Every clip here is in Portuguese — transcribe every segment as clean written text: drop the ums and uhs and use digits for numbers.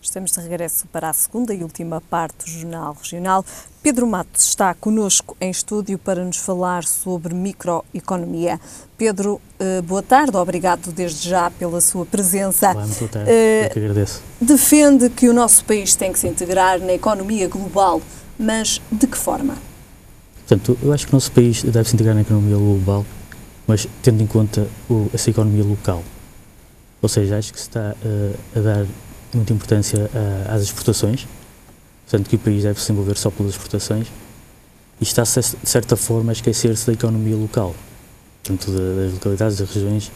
Estamos de regresso para a segunda e última parte do Jornal Regional. Pedro Matos está connosco em estúdio para nos falar sobre microeconomia. Pedro, boa tarde, obrigado desde já pela sua presença. Olá, muito boa tarde, eu que agradeço. Defende que o nosso país tem que se integrar na economia global, mas de que forma? Portanto, eu acho que o nosso país deve se integrar na economia global, mas tendo em conta essa economia local. Ou seja, acho que se está a dar muita importância às exportações, portanto que o país deve se desenvolver só pelas exportações e está, de certa forma, a esquecer-se da economia local, portanto das localidades, das regiões.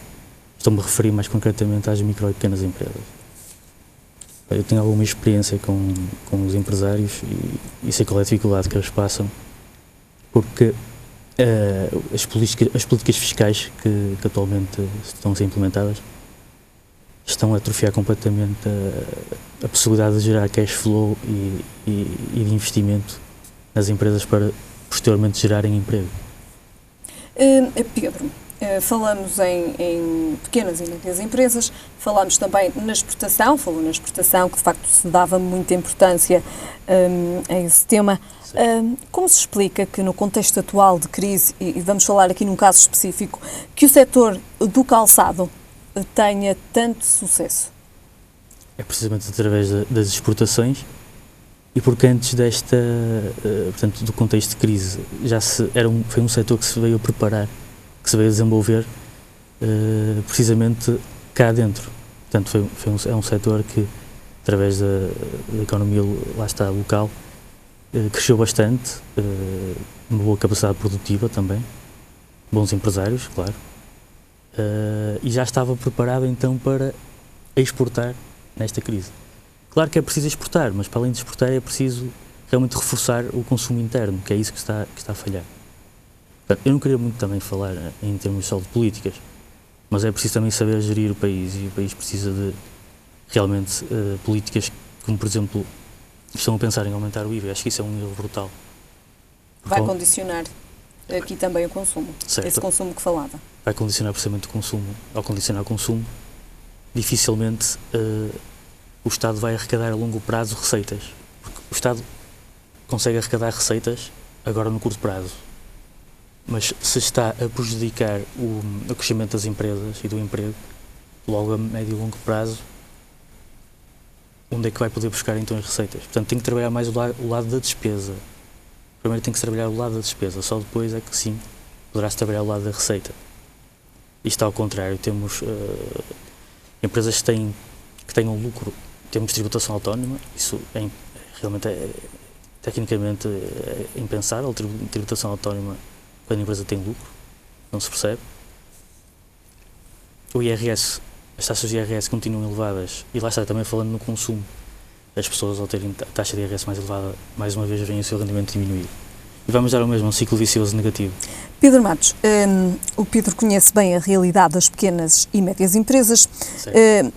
Estou-me a referir mais concretamente às micro e pequenas empresas. Eu tenho alguma experiência com os empresários e sei qual é a dificuldade que eles passam, porque as políticas fiscais que atualmente estão a ser implementadas estão a atrofiar completamente a possibilidade de gerar cash flow e de investimento nas empresas para posteriormente gerarem emprego. Pedro, falamos em pequenas e médias empresas, falamos também na exportação, falou na exportação, que de facto se dava muita importância a esse tema. Como se explica que no contexto atual de crise, e vamos falar aqui num caso específico, que o setor do calçado tenha tanto sucesso? É precisamente através das exportações e porque antes portanto, do contexto de crise foi um setor que se veio a preparar, que se veio a desenvolver precisamente cá dentro. Portanto, é um setor que, através da economia, lá está, local, cresceu bastante, uma boa capacidade produtiva também, bons empresários, claro. E já estava preparado então para exportar nesta crise. Claro que é preciso exportar, mas para além de exportar é preciso realmente reforçar o consumo interno, que é isso que está a falhar. Portanto, eu não queria muito também falar em termos só de políticas, mas é preciso também saber gerir o país e o país precisa de realmente políticas como, por exemplo, estão a pensar em aumentar o IVA. Acho que isso é um erro brutal. Vai condicionar aqui também o consumo, certo. Esse consumo que falava. Vai condicionar precisamente o consumo. Ao condicionar o consumo, dificilmente o Estado vai arrecadar a longo prazo receitas. Porque o Estado consegue arrecadar receitas agora no curto prazo. Mas se está a prejudicar o crescimento das empresas e do emprego, logo a médio e longo prazo, onde é que vai poder buscar então as receitas? Portanto, tem que trabalhar mais o lado da despesa. Primeiro tem que se trabalhar o lado da despesa, só depois é que sim, poderá-se trabalhar o lado da receita. Isto ao contrário, temos empresas que tenham lucro, temos tributação autónoma, isso realmente tecnicamente impensável, tributação autónoma quando a empresa tem lucro, não se percebe. O IRS, as taxas de IRS continuam elevadas, e lá está também falando no consumo. As pessoas, ao terem a taxa de IRS mais elevada, mais uma vez veem o seu rendimento diminuir. E vamos dar o mesmo, um ciclo vicioso negativo. Pedro Matos, o Pedro conhece bem a realidade das pequenas e médias empresas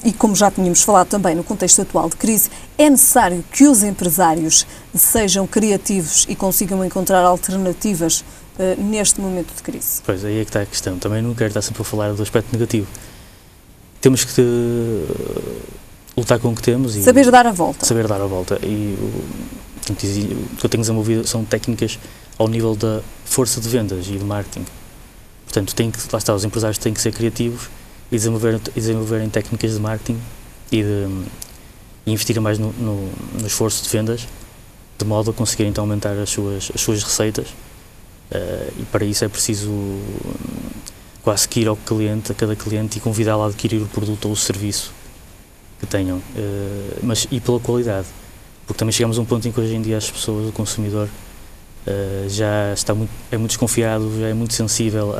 e, como já tínhamos falado também no contexto atual de crise, é necessário que os empresários sejam criativos e consigam encontrar alternativas neste momento de crise. Pois, aí é que está a questão. Também não quero estar sempre a falar do aspecto negativo. Temos que lutar com o que temos e saber dar a volta. Saber dar a volta. E o que eu tenho desenvolvido são técnicas ao nível da força de vendas e de marketing. Portanto, lá está, os empresários têm que ser criativos e desenvolverem técnicas de marketing e investir mais no esforço de vendas, de modo a conseguir então aumentar as suas receitas. E para isso é preciso quase que ir ao cliente, a cada cliente, e convidá-lo a adquirir o produto ou o serviço que tenham, mas e pela qualidade, porque também chegamos a um ponto em que hoje em dia as pessoas, o consumidor, já é muito desconfiado, já é muito sensível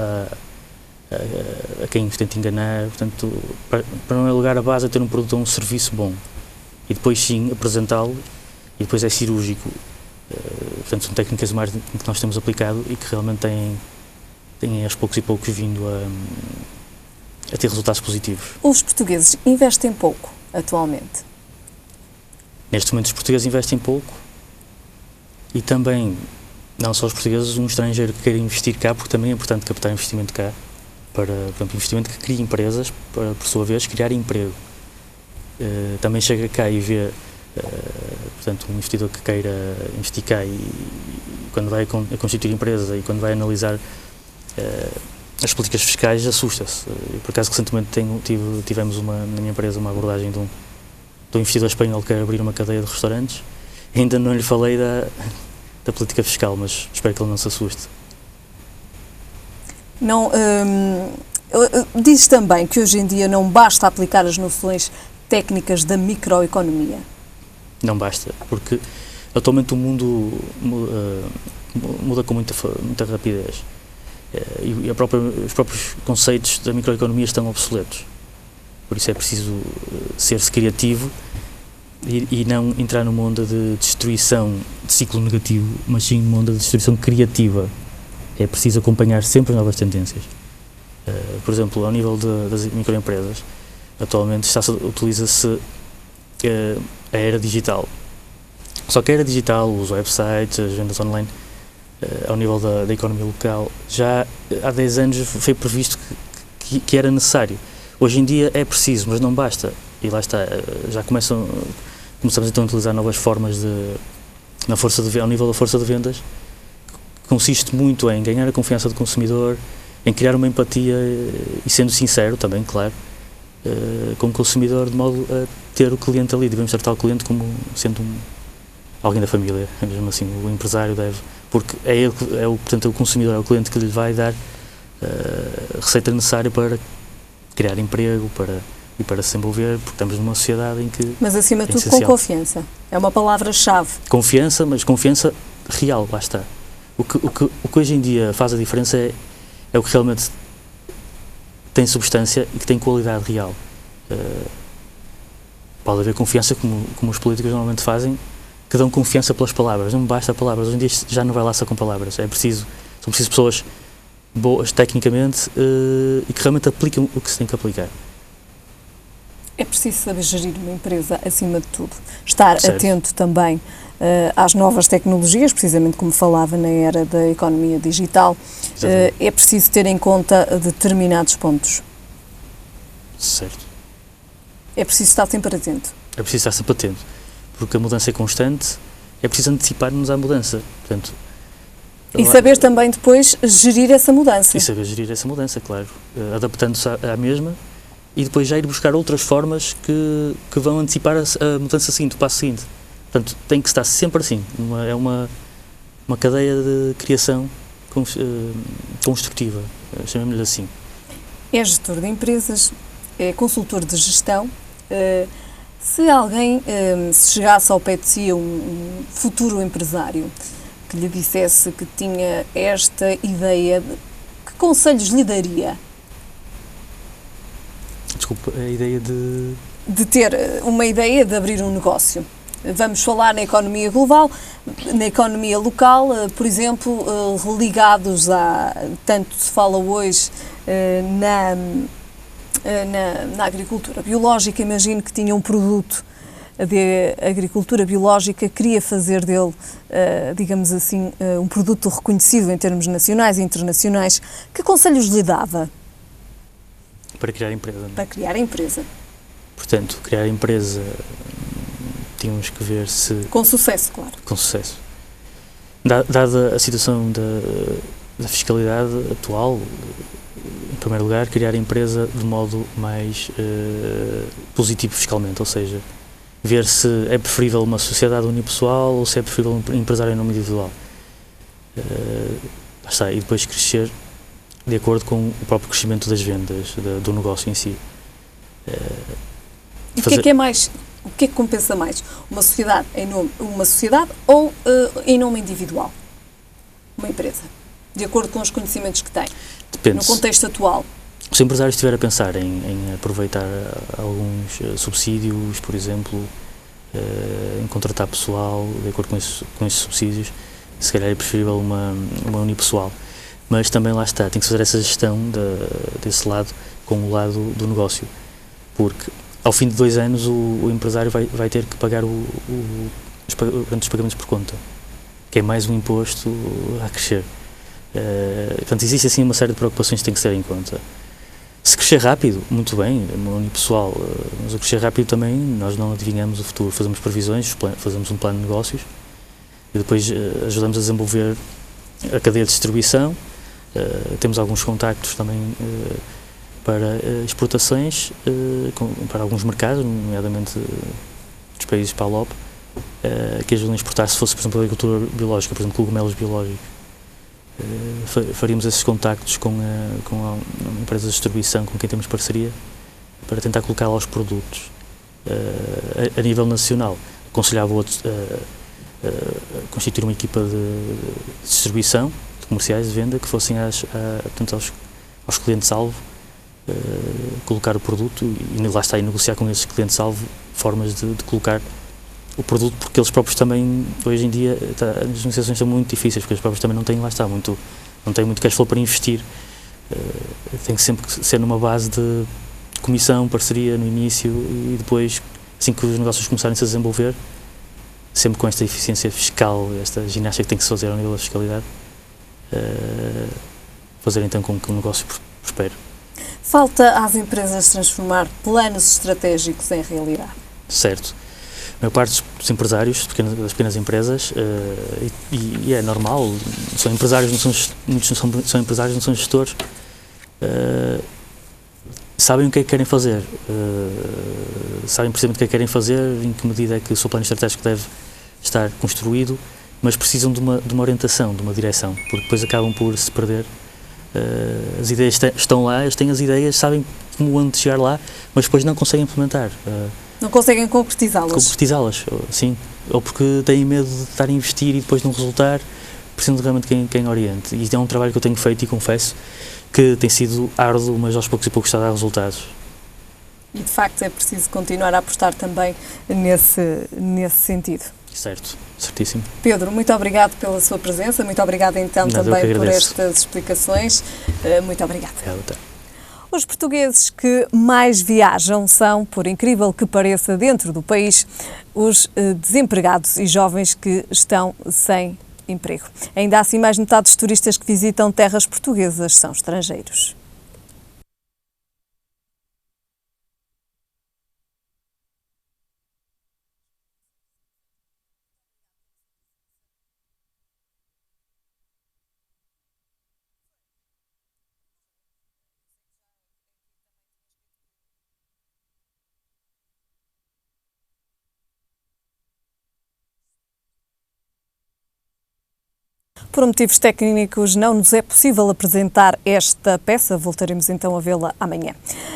a quem os tenta enganar. Portanto, para primeiro lugar, a base é ter um produto ou um serviço bom e depois sim apresentá-lo, e depois é cirúrgico. Portanto, são técnicas de marketing que nós temos aplicado e que realmente têm aos poucos e poucos vindo a ter resultados positivos. Os portugueses investem pouco atualmente? Neste momento os portugueses investem pouco, e também, não só os portugueses, um estrangeiro que queira investir cá, porque também é importante captar investimento cá, para, portanto, investimento que crie empresas, para, por sua vez, criar emprego. Também chega cá e vê Portanto, um investidor que queira investir cá e quando vai a constituir empresa e quando vai analisar as políticas fiscais, assusta-se. Por acaso, recentemente tivemos na minha empresa uma abordagem de um investidor espanhol que quer abrir uma cadeia de restaurantes. Ainda não lhe falei da política fiscal, mas espero que ele não se assuste. Não, diz também que hoje em dia não basta aplicar as noções técnicas da microeconomia. Não basta, porque atualmente o mundo muda com muita rapidez e os próprios conceitos da microeconomia estão obsoletos. Por isso é preciso ser-se criativo e não entrar numa onda de destruição de ciclo negativo, mas sim numa onda de destruição criativa. É preciso acompanhar sempre as novas tendências. Por exemplo, ao nível das microempresas, atualmente utiliza-se a era digital. Só que a era digital, os websites, as vendas online, ao nível da economia local, já há 10 anos foi previsto que era necessário. Hoje em dia é preciso, mas não basta. E lá está, já começamos então a utilizar novas formas ao nível da força de vendas, que consiste muito em ganhar a confiança do consumidor, em criar uma empatia e sendo sincero também, claro, com o consumidor, de modo a ter o cliente ali. Devemos tratar o cliente como sendo alguém da família, mesmo assim, o empresário deve, porque portanto, o consumidor, é o cliente que lhe vai dar a receita necessária para criar emprego e para se envolver, porque estamos numa sociedade em que... Mas acima de tudo com confiança, é uma palavra-chave. Confiança, mas confiança real, lá está. O que hoje em dia faz a diferença é o que realmente tem substância e que tem qualidade real. Pode haver confiança, como os políticos normalmente fazem, que dão confiança pelas palavras. Não basta palavras. Hoje em dia já não vai lá só com palavras. São preciso pessoas boas tecnicamente e que realmente aplicam o que se tem que aplicar. É preciso saber gerir uma empresa acima de tudo. Estar certo. Atento também às novas tecnologias, precisamente como falava na era da economia digital. É preciso ter em conta determinados pontos. Certo. É preciso estar sempre atento. É preciso estar sempre atento, porque a mudança é constante, é preciso antecipar-nos à mudança. Portanto, e saber também depois gerir essa mudança. E saber gerir essa mudança, claro. Adaptando-se à mesma e depois já ir buscar outras formas que vão antecipar a mudança seguinte, o passo seguinte. Portanto, tem que estar sempre assim. É uma cadeia de criação construtiva, chamemos-lhe assim. É gestor de empresas, é consultor de gestão. Se alguém se chegasse ao pé de si, um futuro empresário, que lhe dissesse que tinha esta ideia, que conselhos lhe daria? Desculpa, a ideia de ter uma ideia de abrir um negócio. Vamos falar na economia global, na economia local, por exemplo, ligados tanto se fala hoje na agricultura biológica. Imagino que tinha um produto de agricultura biológica, queria fazer dele, digamos assim, um produto reconhecido em termos nacionais e internacionais. Que conselhos lhe dava? Para criar empresa. Não é? Para criar a empresa. Portanto, criar a empresa, tínhamos que ver se... Com sucesso, claro. Com sucesso. Dada a situação da fiscalidade atual, em primeiro lugar, criar a empresa de modo mais positivo fiscalmente, ou seja, ver se é preferível uma sociedade unipessoal ou se é preferível um empresário em nome individual. E depois crescer de acordo com o próprio crescimento das vendas, do negócio em si. E o que é mais? O que é que compensa mais? Uma sociedade ou em nome individual? Uma empresa, de acordo com os conhecimentos que tem. Depende. No contexto atual. Se o empresário estiver a pensar em aproveitar alguns subsídios, por exemplo, em contratar pessoal, de acordo com esses subsídios, se calhar é preferível uma unipessoal. Mas também lá está, tem que fazer essa gestão desse lado com o lado do negócio, porque ao fim de 2 anos o empresário vai ter que pagar os pagamentos por conta, que é mais um imposto a crescer. Portanto, existe assim uma série de preocupações que têm que ser em conta. Se crescer rápido, muito bem, é unipessoal, mas o crescer rápido também, nós não adivinhamos o futuro, fazemos previsões, fazemos um plano de negócios e depois ajudamos a desenvolver a cadeia de distribuição, temos alguns contactos também para exportações, para alguns mercados, nomeadamente dos países PALOP, que ajudam a exportar, se fosse, por exemplo, a agricultura biológica, por exemplo, cogumelos biológicos. Faríamos esses contactos com empresas de distribuição com quem temos parceria para tentar colocar lá os produtos. A nível nacional, aconselhava outros a constituir uma equipa de distribuição, de comerciais, de venda, que fossem portanto, aos clientes-alvo, colocar o produto e lá está, e negociar com esses clientes-alvo formas de colocar o produto, porque eles próprios também, hoje em dia, as negociações são muito difíceis, porque eles próprios também não têm, lá está, não têm muito cash flow para investir. Tem que sempre ser numa base de comissão, parceria no início e depois, assim que os negócios começarem-se a desenvolver, sempre com esta eficiência fiscal, esta ginástica que tem que se fazer ao nível da fiscalidade, fazer então com que o negócio prospere. Falta às empresas transformar planos estratégicos em realidade. Certo. A maior parte dos empresários, das pequenas empresas, e é normal, são empresários, muitos são empresários, não são gestores, sabem o que é que querem fazer, sabem precisamente o que é que querem fazer, em que medida é que o seu plano estratégico deve estar construído, mas precisam de uma orientação, de uma direção, porque depois acabam por se perder. As ideias estão lá, eles têm as ideias, sabem como onde chegar lá, mas depois não conseguem implementar. Não conseguem concretizá-las? Concretizá-las, sim. Ou porque têm medo de estar a investir e depois não resultar, precisam de realmente quem oriente. E é um trabalho que eu tenho feito e confesso que tem sido árduo, mas aos poucos e poucos está a dar resultados. E de facto é preciso continuar a apostar também nesse sentido. Certo, certíssimo. Pedro, muito obrigado pela sua presença, muito obrigado então também por estas explicações. Muito obrigada. Os portugueses que mais viajam são, por incrível que pareça, dentro do país, os desempregados e jovens que estão sem emprego. Ainda assim, mais metade dos turistas que visitam terras portuguesas são estrangeiros. Por motivos técnicos não nos é possível apresentar esta peça, voltaremos então a vê-la amanhã.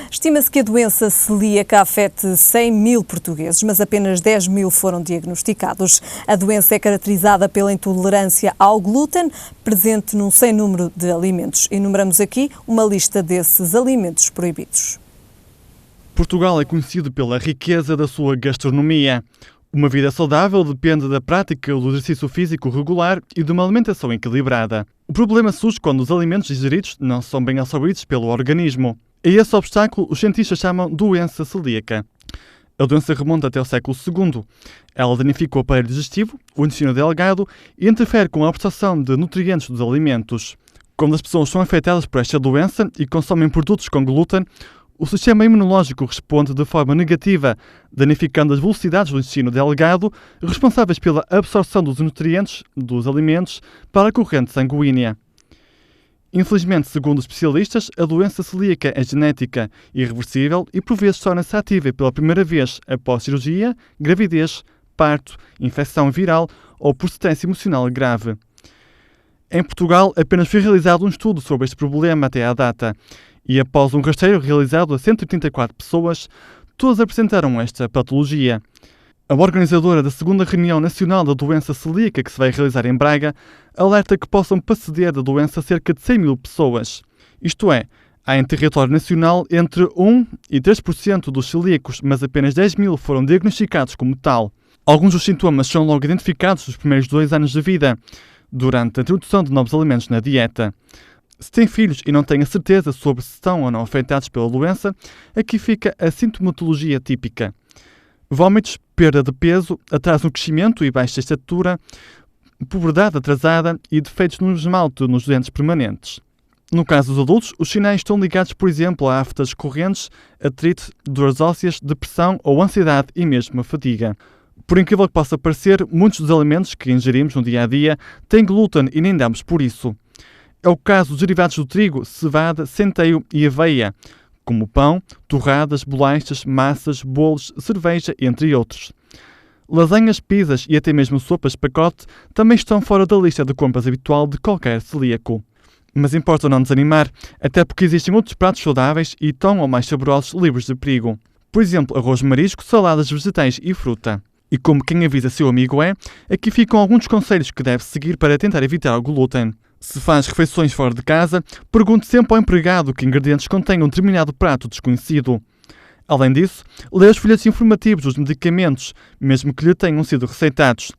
Estima-se que a doença celíaca afete 100 mil portugueses, mas apenas 10 mil foram diagnosticados. A doença é caracterizada pela intolerância ao glúten, presente num sem número de alimentos. Enumeramos aqui uma lista desses alimentos proibidos. Portugal é conhecido pela riqueza da sua gastronomia. Uma vida saudável depende da prática do exercício físico regular e de uma alimentação equilibrada. O problema surge quando os alimentos ingeridos não são bem absorvidos pelo organismo. A esse obstáculo os cientistas chamam doença celíaca. A doença remonta até o século II. Ela danifica o aparelho digestivo, o intestino delgado e interfere com a absorção de nutrientes dos alimentos. Quando as pessoas são afetadas por esta doença e consomem produtos com glúten, o sistema imunológico responde de forma negativa, danificando as velocidades do intestino delgado, responsáveis pela absorção dos nutrientes dos alimentos para a corrente sanguínea. Infelizmente, segundo os especialistas, a doença celíaca é genética, irreversível e por vezes torna-se ativa pela primeira vez após cirurgia, gravidez, parto, infecção viral ou por stress emocional grave. Em Portugal, apenas foi realizado um estudo sobre este problema até à data. E após um rastreio realizado a 184 pessoas, todas apresentaram esta patologia. A organizadora da segunda reunião nacional da doença celíaca, que se vai realizar em Braga, alerta que possam padecer da doença cerca de 100 mil pessoas. Isto é, há em território nacional entre 1% e 3% dos celíacos, mas apenas 10 mil foram diagnosticados como tal. Alguns dos sintomas são logo identificados nos primeiros 2 anos de vida, durante a introdução de novos alimentos na dieta. Se tem filhos e não tem a certeza sobre se estão ou não afetados pela doença, aqui fica a sintomatologia típica. Vômitos, perda de peso, atraso no crescimento e baixa estatura, puberdade atrasada e defeitos no esmalte nos dentes permanentes. No caso dos adultos, os sinais estão ligados, por exemplo, a aftas correntes, artrite, dores ósseas, depressão ou ansiedade e mesmo a fadiga. Por incrível que possa parecer, muitos dos alimentos que ingerimos no dia-a-dia têm glúten e nem damos por isso. É o caso dos derivados do trigo, cevada, centeio e aveia, como pão, torradas, bolachas, massas, bolos, cerveja, entre outros. Lasanhas, pizzas e até mesmo sopas de pacote também estão fora da lista de compras habitual de qualquer celíaco. Mas importa não desanimar, até porque existem outros pratos saudáveis e tão ou mais saborosos livres de perigo. Por exemplo, arroz de marisco, saladas vegetais e fruta. E como quem avisa seu amigo é, aqui ficam alguns conselhos que deve seguir para tentar evitar o glúten. Se faz refeições fora de casa, pergunte sempre ao empregado que ingredientes contêm um determinado prato desconhecido. Além disso, lê os folhetos informativos dos medicamentos, mesmo que lhe tenham sido receitados.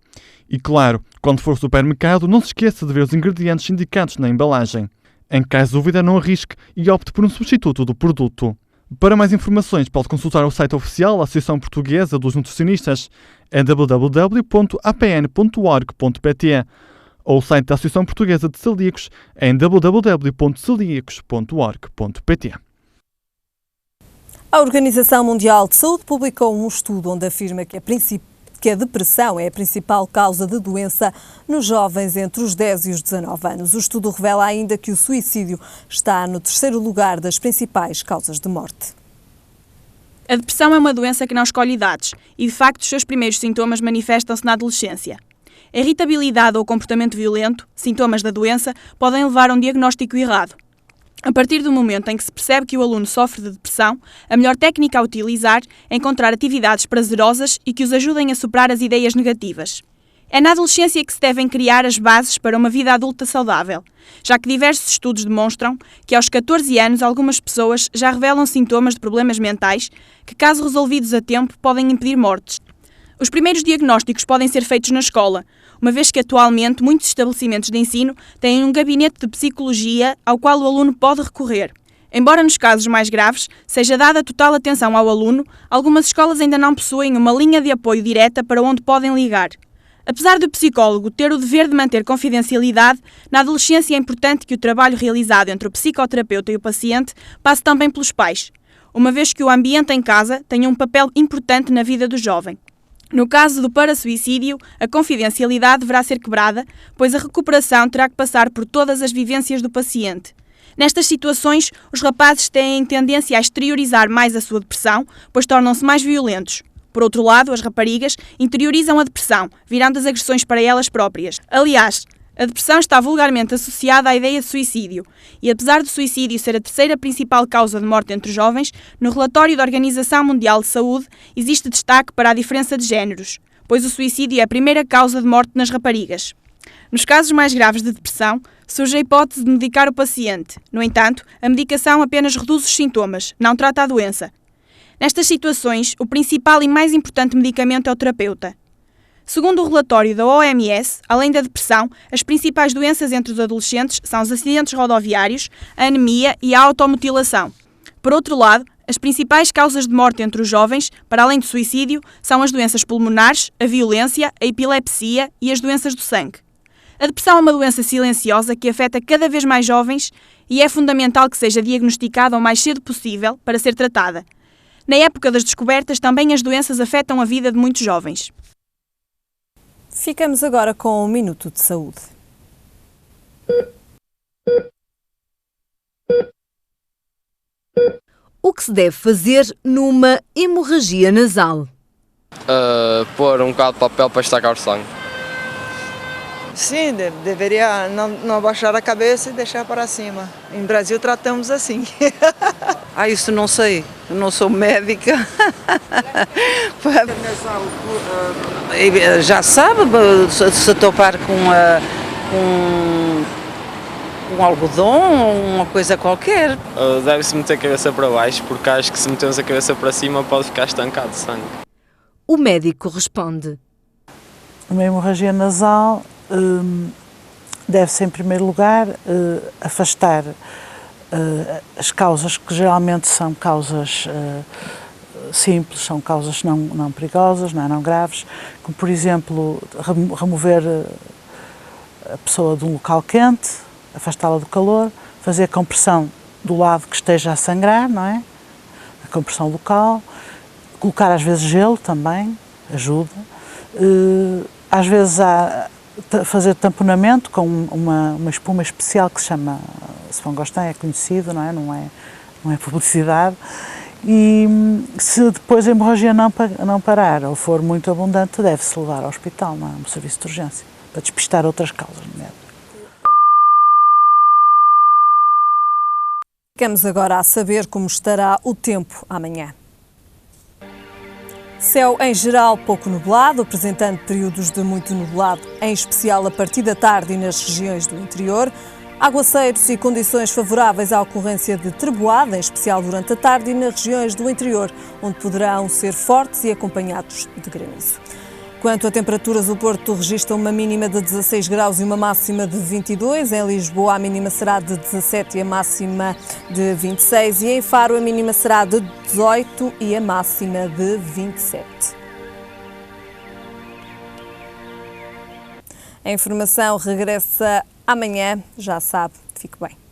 E claro, quando for ao supermercado, não se esqueça de ver os ingredientes indicados na embalagem. Em caso de dúvida, não arrisque e opte por um substituto do produto. Para mais informações, pode consultar o site oficial da Associação Portuguesa dos Nutricionistas, é www.apn.org.pt, ou o site da Associação Portuguesa de Celíacos em www.celiacos.org.pt. A Organização Mundial de Saúde publicou um estudo onde afirma que a depressão é a principal causa de doença nos jovens entre os 10 e os 19 anos. O estudo revela ainda que o suicídio está no terceiro lugar das principais causas de morte. A depressão é uma doença que não escolhe idades e, de facto, os seus primeiros sintomas manifestam-se na adolescência. A irritabilidade ou o comportamento violento, sintomas da doença, podem levar a um diagnóstico errado. A partir do momento em que se percebe que o aluno sofre de depressão, a melhor técnica a utilizar é encontrar atividades prazerosas e que os ajudem a superar as ideias negativas. É na adolescência que se devem criar as bases para uma vida adulta saudável, já que diversos estudos demonstram que aos 14 anos algumas pessoas já revelam sintomas de problemas mentais que, caso resolvidos a tempo, podem impedir mortes. Os primeiros diagnósticos podem ser feitos na escola, uma vez que atualmente muitos estabelecimentos de ensino têm um gabinete de psicologia ao qual o aluno pode recorrer. Embora nos casos mais graves seja dada total atenção ao aluno, algumas escolas ainda não possuem uma linha de apoio direta para onde podem ligar. Apesar do psicólogo ter o dever de manter confidencialidade, na adolescência é importante que o trabalho realizado entre o psicoterapeuta e o paciente passe também pelos pais, uma vez que o ambiente em casa tem um papel importante na vida do jovem. No caso do parasuicídio, a confidencialidade deverá ser quebrada, pois a recuperação terá que passar por todas as vivências do paciente. Nestas situações, os rapazes têm tendência a exteriorizar mais a sua depressão, pois tornam-se mais violentos. Por outro lado, as raparigas interiorizam a depressão, virando as agressões para elas próprias. Aliás, a depressão está vulgarmente associada à ideia de suicídio, e apesar do suicídio ser a terceira principal causa de morte entre jovens, no relatório da Organização Mundial de Saúde existe destaque para a diferença de géneros, pois o suicídio é a primeira causa de morte nas raparigas. Nos casos mais graves de depressão, surge a hipótese de medicar o paciente. No entanto, a medicação apenas reduz os sintomas, não trata a doença. Nestas situações, o principal e mais importante medicamento é o terapeuta. Segundo o relatório da OMS, além da depressão, as principais doenças entre os adolescentes são os acidentes rodoviários, a anemia e a automutilação. Por outro lado, as principais causas de morte entre os jovens, para além do suicídio, são as doenças pulmonares, a violência, a epilepsia e as doenças do sangue. A depressão é uma doença silenciosa que afeta cada vez mais jovens e é fundamental que seja diagnosticada o mais cedo possível para ser tratada. Na época das descobertas, também as doenças afetam a vida de muitos jovens. Ficamos agora com um minuto de saúde. O que se deve fazer numa hemorragia nasal? Pôr um bocado de papel para estacar o sangue. Sim, deveria não abaixar a cabeça e deixar para cima. Em Brasil tratamos assim. Isso não sei, eu não sou médica. Já sabe, se topar com um algodão ou uma coisa qualquer. Deve-se meter a cabeça para baixo, porque acho que se metemos a cabeça para cima pode ficar estancado de sangue. O médico responde. Uma hemorragia nasal deve-se, em primeiro lugar, afastar as causas que geralmente são causas simples, são causas não perigosas, não graves, como, por exemplo, remover a pessoa de um local quente, afastá-la do calor, fazer compressão do lado que esteja a sangrar, não é? A compressão local, colocar às vezes gelo também, ajuda. Às vezes fazer tamponamento com uma espuma especial que se chama Sfangostan, é conhecido, não é publicidade. E se depois a hemorragia não parar ou for muito abundante, deve-se levar ao hospital, não é? Um serviço de urgência, para despistar outras causas. Não é? Ficamos agora a saber como estará o tempo amanhã. Céu em geral pouco nublado, apresentando períodos de muito nublado, em especial a partir da tarde e nas regiões do interior. Aguaceiros e condições favoráveis à ocorrência de treboada, em especial durante a tarde e nas regiões do interior, onde poderão ser fortes e acompanhados de granizo. Quanto a temperaturas, o Porto registra uma mínima de 16 graus e uma máxima de 22. Em Lisboa, a mínima será de 17 e a máxima de 26. E em Faro, a mínima será de 18 e a máxima de 27. A informação regressa amanhã, já sabe, fique bem.